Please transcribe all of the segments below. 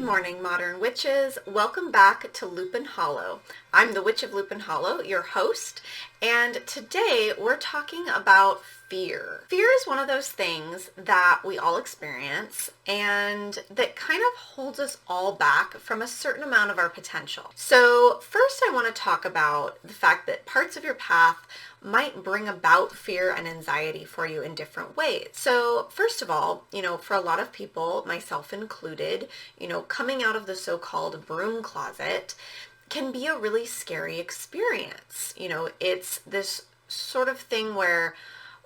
morning, modern witches. Welcome back to Lupin Hollow. I'm the Witch of Lupin Hollow, your host, and today we're talking about fear. Fear is one of those things that we all experience and that kind of holds us all back from a certain amount of our potential. So first I want to talk about the fact that parts of your path might bring about fear and anxiety for you in different ways. So first of all, for a lot of people, myself included, coming out of the so-called broom closet can be a really scary experience. It's this sort of thing where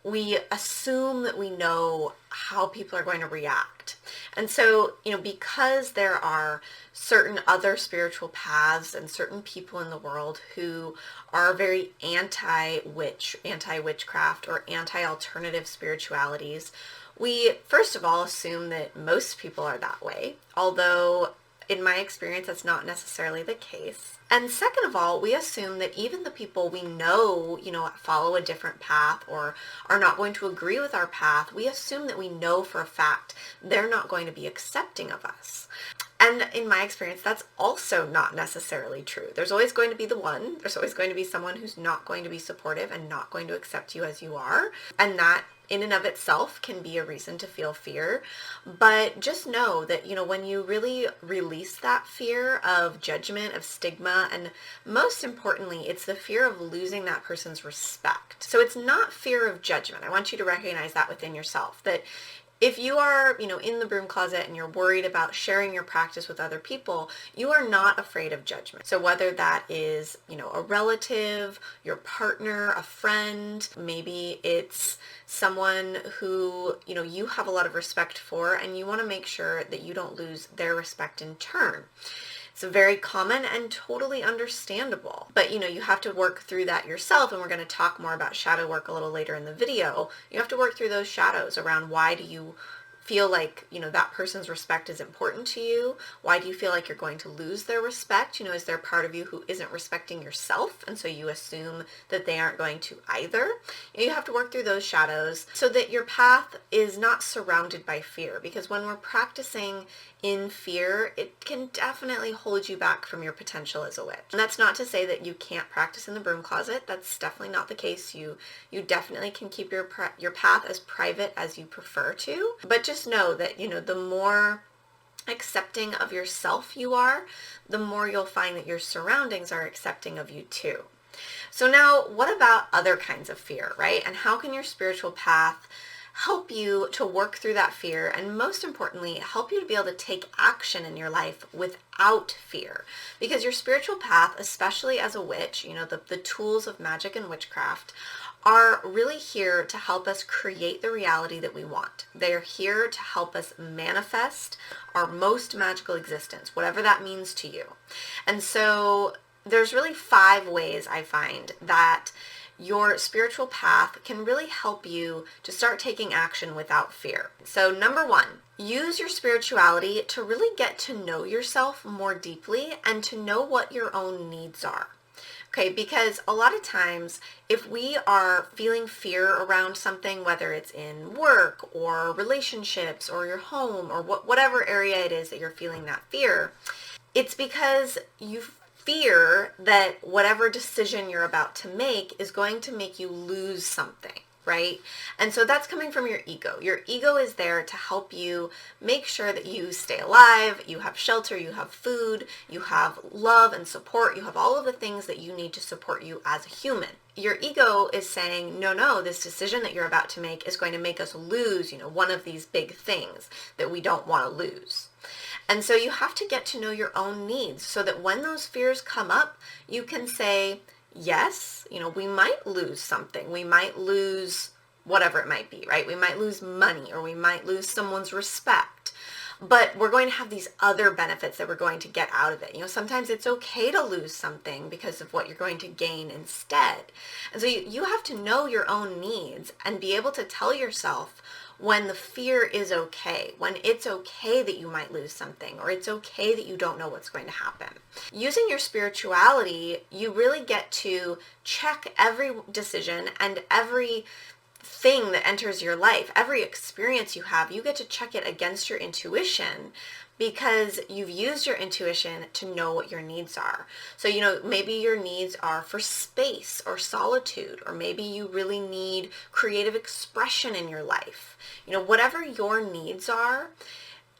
we assume that we know how people are going to react. And so, because there are certain other spiritual paths and certain people in the world who are very anti-witchcraft or anti-alternative spiritualities, we first of all assume that most people are that way, although in my experience, that's not necessarily the case. And second of all, we assume that even the people we know, follow a different path or are not going to agree with our path, we assume that we know for a fact they're not going to be accepting of us. And in my experience, that's also not necessarily true. There's always going to be there's always going to be someone who's not going to be supportive and not going to accept you as you are. And that in and of itself can be a reason to feel fear. But just know that, when you really release that fear of judgment, of stigma, and most importantly, it's the fear of losing that person's respect. So it's not fear of judgment. I want you to recognize that within yourself, that if you are, in the broom closet and you're worried about sharing your practice with other people, you are not afraid of judgment. So whether that is, a relative, your partner, a friend, maybe it's someone who, you have a lot of respect for and you want to make sure that you don't lose their respect in turn. It's very common and totally understandable, but you have to work through that yourself, and we're going to talk more about shadow work a little later in the video. You have to work through those shadows around why do you feel like, that person's respect is important to you? Why do you feel like you're going to lose their respect? Is there part of you who isn't respecting yourself? And so you assume that they aren't going to either. You have to work through those shadows so that your path is not surrounded by fear, because when we're practicing in fear, it can definitely hold you back from your potential as a witch. And that's not to say that you can't practice in the broom closet. That's definitely not the case. You definitely can keep your path as private as you prefer to, but just know that, the more accepting of yourself you are, the more you'll find that your surroundings are accepting of you too. So now, what about other kinds of fear, right? And how can your spiritual path help you to work through that fear, and most importantly, help you to be able to take action in your life without fear? Because your spiritual path, especially as a witch, the tools of magic and witchcraft are really here to help us create the reality that we want. They're here to help us manifest our most magical existence, whatever that means to you. And so there's really 5 ways I find that your spiritual path can really help you to start taking action without fear. So number 1, use your spirituality to really get to know yourself more deeply and to know what your own needs are. Okay, because a lot of times if we are feeling fear around something, whether it's in work or relationships or your home or whatever area it is that you're feeling that fear, it's because you fear that whatever decision you're about to make is going to make you lose something, right? And so that's coming from your ego. Your ego is there to help you make sure that you stay alive, you have shelter, you have food, you have love and support, you have all of the things that you need to support you as a human. Your ego is saying, no, this decision that you're about to make is going to make us lose, one of these big things that we don't want to lose. And so you have to get to know your own needs so that when those fears come up, you can say, yes, we might lose something. We might lose whatever it might be, right? We might lose money or we might lose someone's respect. But we're going to have these other benefits that we're going to get out of it. Sometimes it's okay to lose something because of what you're going to gain instead. And so you have to know your own needs and be able to tell yourself when the fear is okay, when it's okay that you might lose something, or it's okay that you don't know what's going to happen. Using your spirituality, you really get to check every decision and every thing that enters your life, every experience you have, you get to check it against your intuition because you've used your intuition to know what your needs are. So, maybe your needs are for space or solitude, or maybe you really need creative expression in your life. Whatever your needs are,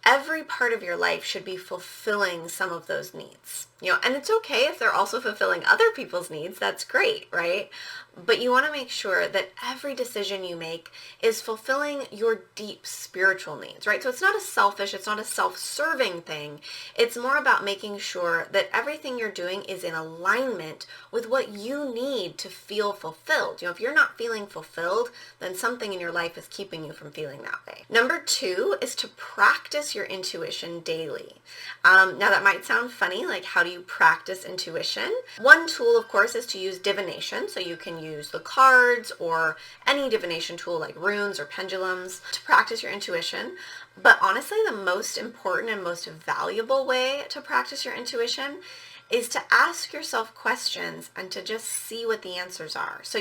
every part of your life should be fulfilling some of those needs. And it's okay if they're also fulfilling other people's needs. That's great, right? But you want to make sure that every decision you make is fulfilling your deep spiritual needs, right? So it's not it's not a self-serving thing. It's more about making sure that everything you're doing is in alignment with what you need to feel fulfilled. If you're not feeling fulfilled, then something in your life is keeping you from feeling that way. Number 2 is to practice your intuition daily. Now that might sound funny, like how do you practice intuition? One tool, of course, is to use divination. So you can use the cards or any divination tool like runes or pendulums to practice your intuition. But honestly, the most important and most valuable way to practice your intuition is to ask yourself questions and to just see what the answers are. So,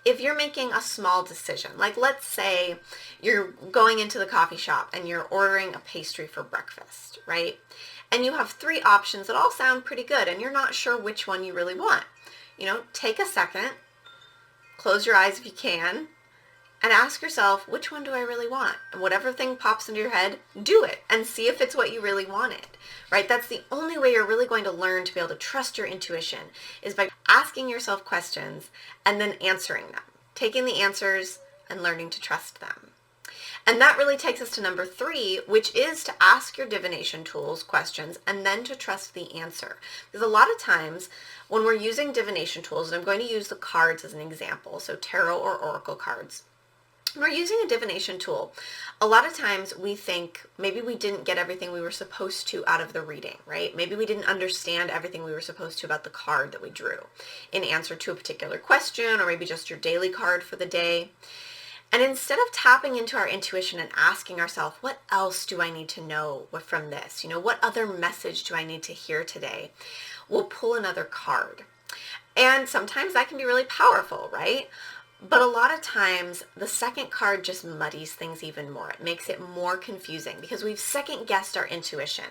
if you're making a small decision, like let's say you're going into the coffee shop and you're ordering a pastry for breakfast, right? And you have 3 options that all sound pretty good and you're not sure which one you really want. Take a second, close your eyes if you can, and ask yourself, which one do I really want? And whatever thing pops into your head, do it and see if it's what you really wanted, right? That's the only way you're really going to learn to be able to trust your intuition, is by asking yourself questions and then answering them, taking the answers and learning to trust them. And that really takes us to number 3, which is to ask your divination tools questions and then to trust the answer. Because a lot of times when we're using divination tools, and I'm going to use the cards as an example, so tarot or oracle cards, when we're using a divination tool, a lot of times we think maybe we didn't get everything we were supposed to out of the reading, right? Maybe we didn't understand everything we were supposed to about the card that we drew in answer to a particular question, or maybe just your daily card for the day. And instead of tapping into our intuition and asking ourselves, what else do I need to know from this? What other message do I need to hear today? We'll pull another card. And sometimes that can be really powerful, right? But a lot of times the second card just muddies things even more. It makes it more confusing because we've second guessed our intuition.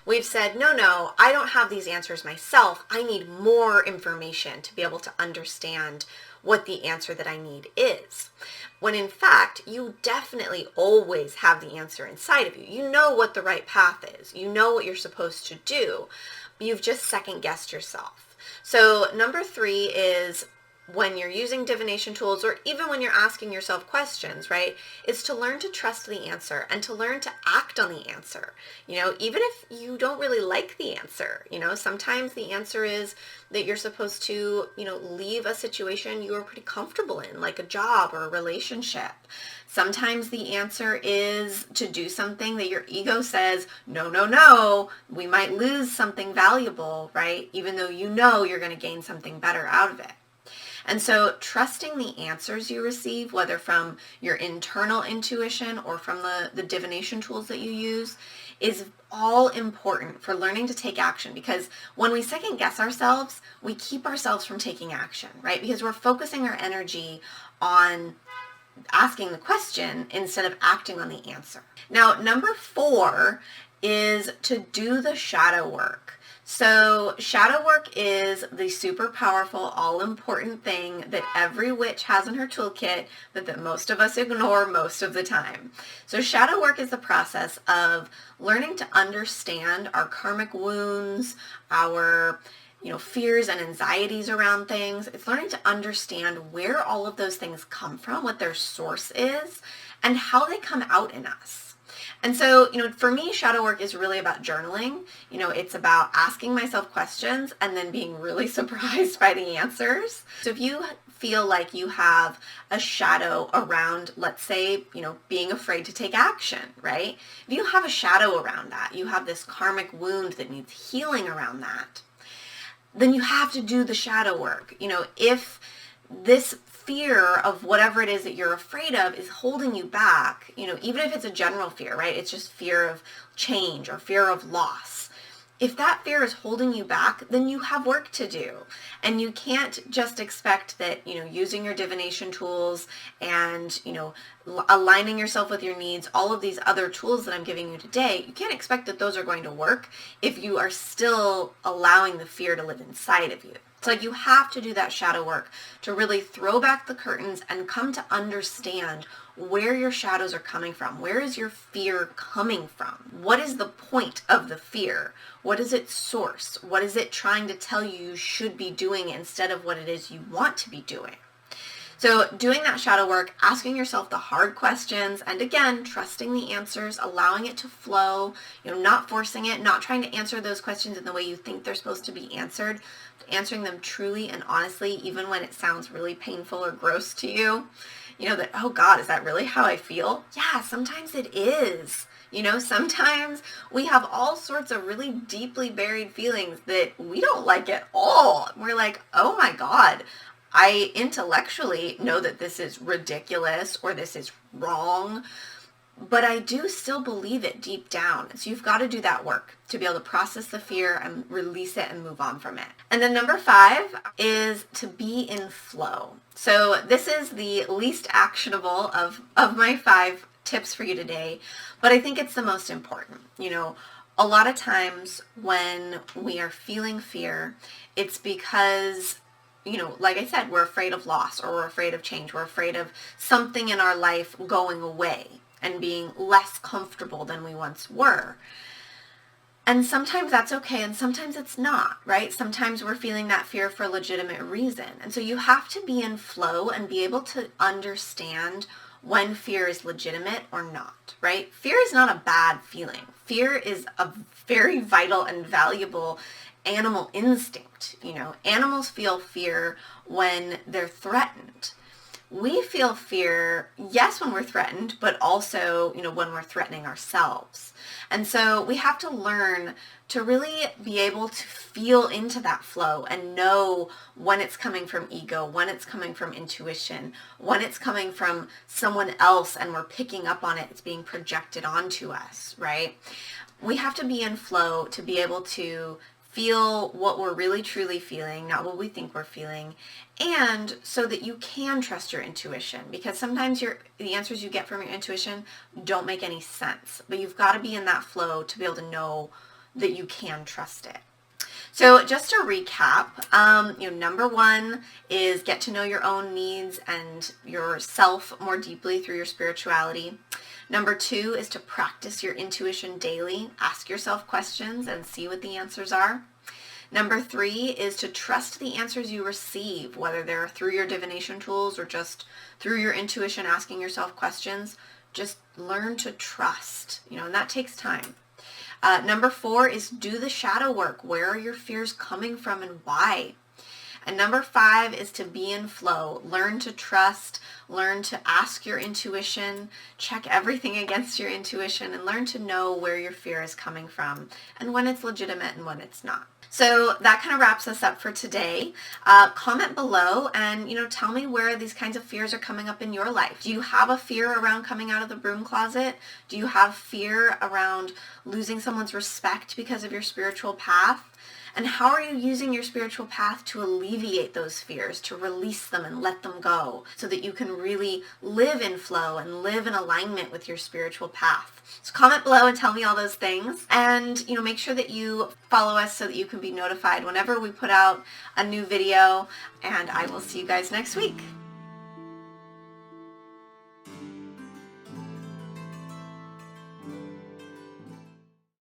We've said, no, I don't have these answers myself. I need more information to be able to understand what the answer that I need is. When in fact, you definitely always have the answer inside of you. You know what the right path is. You know what you're supposed to do. You've just second guessed yourself. So number 3 is, when you're using divination tools, or even when you're asking yourself questions, right, is to learn to trust the answer and to learn to act on the answer. Even if you don't really like the answer, sometimes the answer is that you're supposed to, leave a situation you are pretty comfortable in, like a job or a relationship. Sometimes the answer is to do something that your ego says, no, we might lose something valuable, right? Even though you're going to gain something better out of it. And so trusting the answers you receive, whether from your internal intuition or from the divination tools that you use, is all important for learning to take action. Because when we second guess ourselves, we keep ourselves from taking action, right? Because we're focusing our energy on asking the question instead of acting on the answer. Now, number 4 is to do the shadow work. So shadow work is the super powerful, all-important thing that every witch has in her toolkit, but that most of us ignore most of the time. So shadow work is the process of learning to understand our karmic wounds, our fears and anxieties around things. It's learning to understand where all of those things come from, what their source is, and how they come out in us. And so, for me, shadow work is really about journaling. It's about asking myself questions and then being really surprised by the answers. So if you feel like you have a shadow around, let's say, being afraid to take action, right? If you have a shadow around that, you have this karmic wound that needs healing around that, then you have to do the shadow work. If this fear of whatever it is that you're afraid of is holding you back, even if it's a general fear, right? It's just fear of change or fear of loss. If that fear is holding you back, then you have work to do. And you can't just expect that, using your divination tools and, aligning yourself with your needs, all of these other tools that I'm giving you today, you can't expect that those are going to work if you are still allowing the fear to live inside of you. So you have to do that shadow work to really throw back the curtains and come to understand where your shadows are coming from. Where is your fear coming from? What is the point of the fear? What is its source? What is it trying to tell you should be doing instead of what it is you want to be doing? So doing that shadow work, asking yourself the hard questions, and again, trusting the answers, allowing it to flow, not forcing it, not trying to answer those questions in the way you think they're supposed to be answered, answering them truly and honestly, even when it sounds really painful or gross to you. That, oh God, is that really how I feel? Yeah, sometimes it is. Sometimes we have all sorts of really deeply buried feelings that we don't like at all. We're like, oh my God, I intellectually know that this is ridiculous or this is wrong, but I do still believe it deep down. So you've got to do that work to be able to process the fear and release it and move on from it. And then number 5 is to be in flow. So this is the least actionable of my 5 tips for you today, but I think it's the most important. A lot of times when we are feeling fear, it's because like I said, we're afraid of loss, or we're afraid of change. We're afraid of something in our life going away and being less comfortable than we once were. And sometimes that's okay, and sometimes it's not, right? Sometimes we're feeling that fear for a legitimate reason. And so you have to be in flow and be able to understand when fear is legitimate or not, right? Fear is not a bad feeling. Fear is a very vital and valuable animal instinct. Animals feel fear when they're threatened. We feel fear, yes, when we're threatened, but also, when we're threatening ourselves. And so we have to learn to really be able to feel into that flow and know when it's coming from ego, when it's coming from intuition, when it's coming from someone else and we're picking up on it, it's being projected onto us, right? We have to be in flow to be able to feel what we're really truly feeling, not what we think we're feeling, and so that you can trust your intuition, because sometimes the answers you get from your intuition don't make any sense, but you've got to be in that flow to be able to know that you can trust it. So just to recap, number 1 is get to know your own needs and yourself more deeply through your spirituality. Number 2 is to practice your intuition daily. Ask yourself questions and see what the answers are. Number 3 is to trust the answers you receive, whether they're through your divination tools or just through your intuition, asking yourself questions. Just learn to trust, and that takes time. Number 4 is do the shadow work. Where are your fears coming from and why? And number 5 is to be in flow. Learn to trust, learn to ask your intuition, check everything against your intuition, and learn to know where your fear is coming from and when it's legitimate and when it's not. So that kind of wraps us up for today. Comment below and, tell me where these kinds of fears are coming up in your life. Do you have a fear around coming out of the broom closet? Do you have fear around losing someone's respect because of your spiritual path? And how are you using your spiritual path to alleviate those fears, to release them and let them go so that you can really live in flow and live in alignment with your spiritual path? So comment below and tell me all those things. And, make sure that you follow us so that you can be notified whenever we put out a new video. And I will see you guys next week.